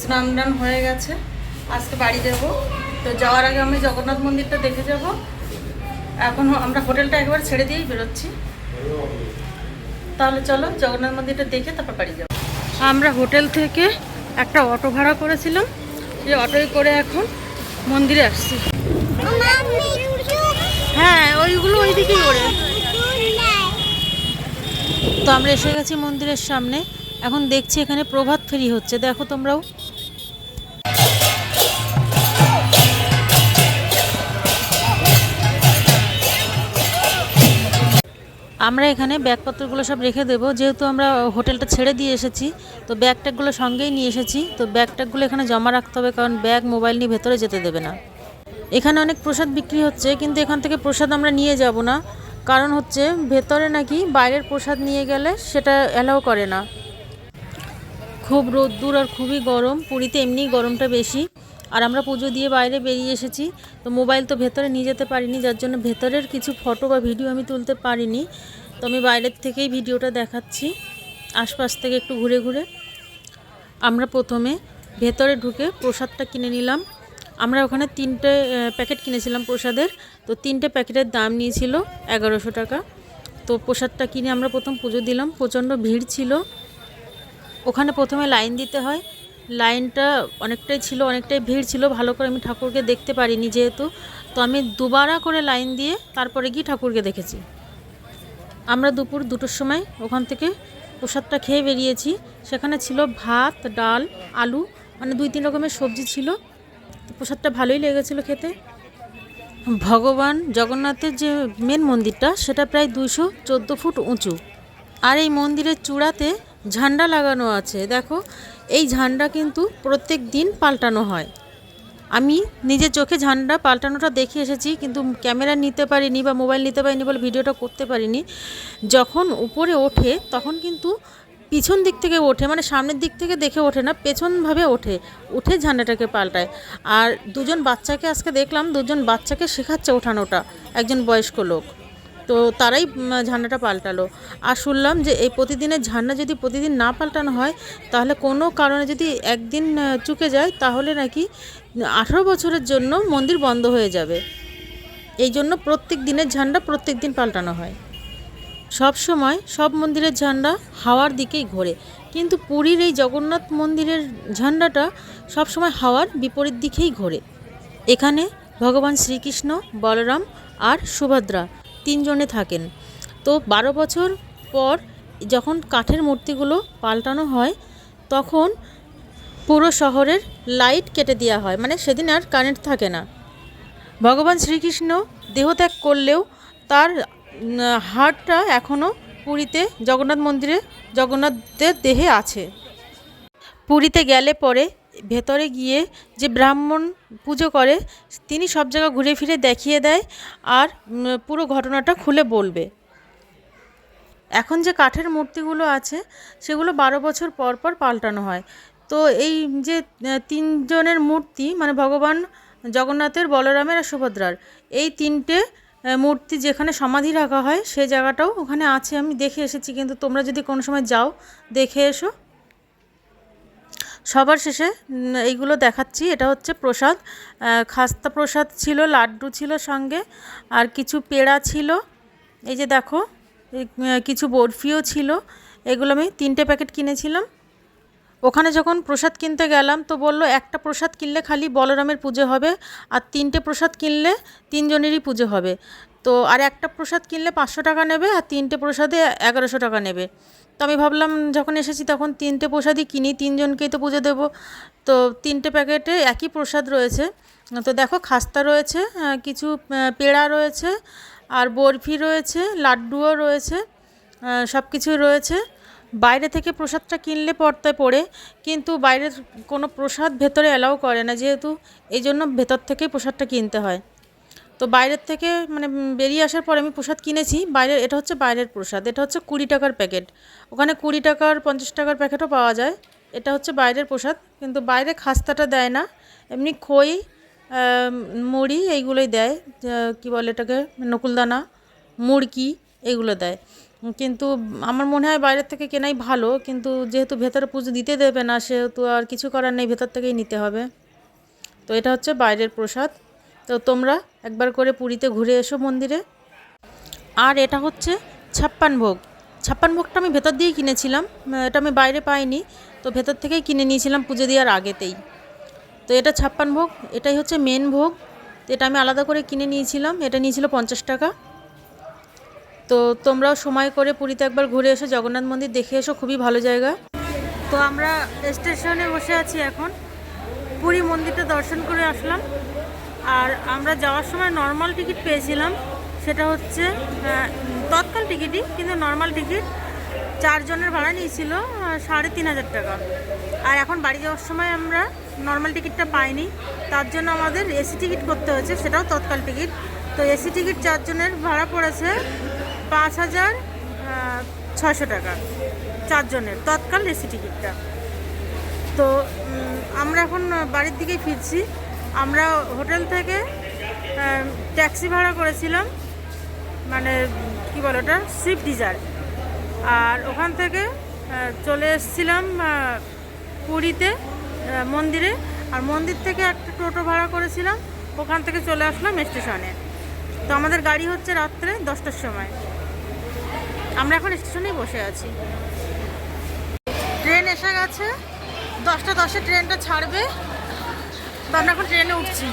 স্নান টান হয়ে গেছে, আজকে বাড়ি যাব। তো যাওয়ার আগে আমি জগন্নাথ মন্দিরটা দেখে যাব। এখন আমরা হোটেলটা একবার ছেড়ে দিয়েই বেরোচ্ছি। তাহলে চলো জগন্নাথ মন্দিরটা দেখে তারপর বাড়ি যাব। আমরা হোটেল থেকে একটা অটো ভাড়া করেছিলাম, সেই অটোয় করে এখন মন্দিরে আসছি। হ্যাঁ, ওইগুলো ওইদিকেই ওড়ে। তো আমরা এসে গেছি মন্দিরের সামনে। এখন দেখছি এখানে প্রভাত ফেরি হচ্ছে, দেখো তোমরাও। আমরা এখানে ব্যাগপত্রগুলো সব রেখে দেবো, যেহেতু আমরা হোটেলটা ছেড়ে দিয়ে এসেছি। তো ব্যাগ ট্যাগগুলো সঙ্গেই নিয়ে এসেছি। তো ব্যাগ ট্যাগগুলো এখানে জমা রাখতে হবে, কারণ ব্যাগ মোবাইল নিয়ে ভেতরে যেতে দেবে না। এখানে অনেক প্রসাদ বিক্রি হচ্ছে, কিন্তু এখান থেকে প্রসাদ আমরা নিয়ে যাব না, কারণ হচ্ছে ভেতরে নাকি বাইরের প্রসাদ নিয়ে গেলে সেটা অ্যালাউ করে না। খুব রোদ্দুর আর খুবই গরম, পুরীতে এমনিই গরমটা বেশি। আর আমরা পুজো দিয়ে বাইরে বেরিয়ে এসেছি, তো মোবাইল তো ভেতরে নিয়ে যেতে পারিনি, যার জন্য ভেতরের কিছু ফটো বা ভিডিও আমি তুলতে পারিনি। তো আমি বাইরের থেকেই ভিডিওটা দেখাচ্ছি, আশপাশ থেকে একটু ঘুরে ঘুরে। আমরা প্রথমে ভেতরে ঢুকে প্রসাদটা কিনে নিলাম। আমরা ওখানে 3টে প্যাকেট কিনেছিলাম প্রসাদের। তো 3টে প্যাকেটের দাম নিয়েছিল 1100 টাকা। তো প্রসাদটা কিনে আমরা প্রথম পুজো দিলাম। প্রচণ্ড ভিড় ছিল ওখানে, প্রথমে লাইন দিতে হয়। লাইনটা অনেকটাই ভিড় ছিল, ভালো করে আমি ঠাকুরকে দেখতে পারিনি যেহেতু। তো আমি দুবারা করে লাইন দিয়ে তারপরে গিয়ে ঠাকুরকে দেখেছি। আমরা দুপুর 2টোর সময় ওখান থেকে প্রসাদটা খেয়ে বেরিয়েছি। সেখানে ছিল ভাত, ডাল, আলু, মানে 2-3 রকমের সবজি ছিল। প্রসাদটা ভালোই লেগেছিলো খেতে। ভগবান জগন্নাথের যে মেন মন্দিরটা, সেটা প্রায় 214 ফুট উঁচু। আর এই মন্দিরের চূড়াতে ঝান্ডা লাগানো আছে, দেখো। এই ঝান্ডা কিন্তু প্রত্যেক দিন পাল্টানো হয়। আমি নিজের চোখে ঝান্ডা পাল্টানোটা দেখে এসেছি, কিন্তু ক্যামেরা নিতে পারিনি বা মোবাইল নিতে পারিনি বলে ভিডিওটা করতে পারিনি। যখন উপরে ওঠে তখন কিন্তু পিছন দিক থেকে ওঠে, মানে সামনের দিক থেকে দেখে ওঠে না, পেছনভাবে উঠে ঝান্ডাটাকে পাল্টায়। আর 2জন বাচ্চাকে আজকে দেখলাম, 2জন বাচ্চাকে শেখাচ্ছে ওঠানোটা, একজন বয়স্ক লোক। তো তারাই ঝান্ডাটা পাল্টালো। আর শুনলাম যে এই প্রতিদিনের ঝান্ডা যদি প্রতিদিন না পাল্টানো হয়, তাহলে কোনো কারণে যদি একদিন চুকে যায়, তাহলে নাকি 18 বছরের জন্য মন্দির বন্ধ হয়ে যাবে। এই জন্য প্রত্যেক দিনের ঝান্ডা প্রত্যেক দিন পাল্টানো হয়। সব সময় সব মন্দিরের ঝান্ডা হাওয়ার দিকেই ঘোরে, কিন্তু পুরীর এই জগন্নাথ মন্দিরের ঝান্ডাটা সব সময় হাওয়ার বিপরীত দিকেই ঘোরে। এখানে ভগবান শ্রীকৃষ্ণ, বলরাম আর সুভদ্রা 3 জনে থাকেন। তো 12 বছর পর যখন কাঠের মূর্তিগুলো পাল্টানো হয়, তখন পুরো শহরের লাইট কেটে দেওয়া হয়, মানে সেদিন আর কারেন্ট থাকে না। ভগবান শ্রীকৃষ্ণ দেহত্যাগ করলেও তার হাড়টা এখনও পুরীতে জগন্নাথ মন্দিরে জগন্নাথের দেহে আছে। পুরীতে গেলে পরে ভেতরে গিয়ে যে ব্রাহ্মণ পুজো করে, তিনি সব জায়গা ঘুরে ফিরে দেখিয়ে দেয় আর পুরো ঘটনাটা খুলে বলবে। এখন যে কাঠের মূর্তিগুলো আছে, সেগুলো 12 বছর পর পর পাল্টানো হয়। তো এই যে 3 জনের মূর্তি, মানে ভগবান জগন্নাথের, বলরামের আর সুভদ্রার, এই 3টে মূর্তি যেখানে সমাধি রাখা হয়, সেই জায়গাটাও ওখানে আছে। আমি দেখে এসেছি, কিন্তু তোমরা যদি কোনো সময় যাও দেখে এসো। সবার শেষে এইগুলো দেখাচ্ছি। এটা হচ্ছে প্রসাদ, খাস্তা প্রসাদ ছিল, লাড্ডু ছিল সঙ্গে, আর কিছু পেড়া ছিল। এই যে দেখো, কিছু বরফিও ছিল। এগুলো আমি 3টে প্যাকেট কিনেছিলাম। ওখানে যখন প্রসাদ কিনতে গেলাম, তো বললো একটা প্রসাদ কিনলে খালি বলরামের পুজো হবে, আর 3টে প্রসাদ কিনলে 3 জনেরই পুজো হবে। তো আর একটা প্রসাদ কিনলে 500 টাকা নেবে, আর 3টে প্রসাদে 1100 টাকা নেবে। তো আমি ভাবলাম যখন এসেছি তখন 3টে প্রসাদই কিনি, 3 জনকেই তো পুজো দেবো। তো 3টে প্যাকেটে একই প্রসাদ রয়েছে। তো দেখো, খাস্তা রয়েছে, কিছু পেড়া রয়েছে, আর বরফি রয়েছে, লাড্ডুও রয়েছে, সব কিছু রয়েছে। বাইরে থেকে প্রসাদটা কিনলে পড়তায় পড়ে, কিন্তু বাইরের কোনো প্রসাদ ভেতরে অ্যালাউ করে না, যেহেতু এই জন্য ভেতর থেকেই প্রসাদটা কিনতে হয়। তো বাইরের থেকে মানে বেরিয়ে আসার পর আমি প্রসাদ কিনেছি বাইরের। এটা হচ্ছে বাইরের প্রসাদ, এটা হচ্ছে 20 টাকার প্যাকেট। ওখানে 20 টাকার 50 টাকার প্যাকেটও পাওয়া যায়। এটা হচ্ছে বাইরের প্রসাদ, কিন্তু বাইরে খাস্তাটা দেয় না, এমনি খই, মুড়ি এইগুলোই দেয়। কী বলে এটাকে, নকুলদানা, মুড়কি, এইগুলো দেয়। কিন্তু আমার মনে হয় বাইরের থেকে কেনাই ভালো, কিন্তু যেহেতু ভেতরে পুজো দিতে দেবে না সেহেতু আর কিছু করার নেই, ভেতর থেকেই নিতে হবে। তো এটা হচ্ছে বাইরের প্রসাদ। তো তোমরা একবার করে পুরীতে ঘুরে এসো মন্দিরে। আর এটা হচ্ছে 56 ভোগ। 56 ভোগটা আমি ভেতর দিয়েই কিনেছিলাম, এটা আমি বাইরে পাইনি, তো ভেতর থেকেই কিনে নিয়েছিলাম পুজো দেওয়ার আগেতেই। তো এটা 56 ভোগ, এটাই হচ্ছে মেন ভোগ। তো এটা আমি আলাদা করে কিনে নিয়েছিলাম, এটা নিয়েছিল 50 টাকা। তো তোমরাও সময় করে পুরীতে একবার ঘুরে এসো, জগন্নাথ মন্দির দেখে এসো, খুবই ভালো জায়গা। তো আমরা স্টেশনে বসে আছি এখন, পুরী মন্দিরটা দর্শন করে আসলাম। আর আমরা যাওয়ার সময় নর্মাল টিকিট পেয়েছিলাম, সেটা হচ্ছে তৎকাল টিকিটই, কিন্তু নর্মাল টিকিট 4 জনের ভাড়া নিয়েছিল 3,500 টাকা। আর এখন বাড়ি যাওয়ার সময় আমরা নর্মাল টিকিটটা পাইনি, তার জন্য আমাদের এসি টিকিট করতে হয়েছে, সেটাও তৎকাল টিকিট। তো এসি টিকিট 4 জনের ভাড়া পড়েছে 5,600 টাকা 4 জনের, তৎকাল এসি টিকিটটা। তো আমরা এখন বাড়ির দিকেই ফিরছি। আমরা হোটেল থেকে ট্যাক্সি ভাড়া করেছিলাম, মানে কি বলে ওটা, সুইফট ডিজায়ার। আর ওখান থেকে চলে এসেছিলাম পুরীতে মন্দিরে। আর মন্দির থেকে একটা টোটো ভাড়া করেছিলাম, ওখান থেকে চলে আসলাম স্টেশনে। তো আমাদের গাড়ি হচ্ছে রাত্রে 10টার সময়। আমরা এখন স্টেশনেই বসে আছি। ট্রেন এসে গেছে, 10টা 10-এ ট্রেনটা ছাড়বে, তো আমরা এখন ট্রেনে উঠছি।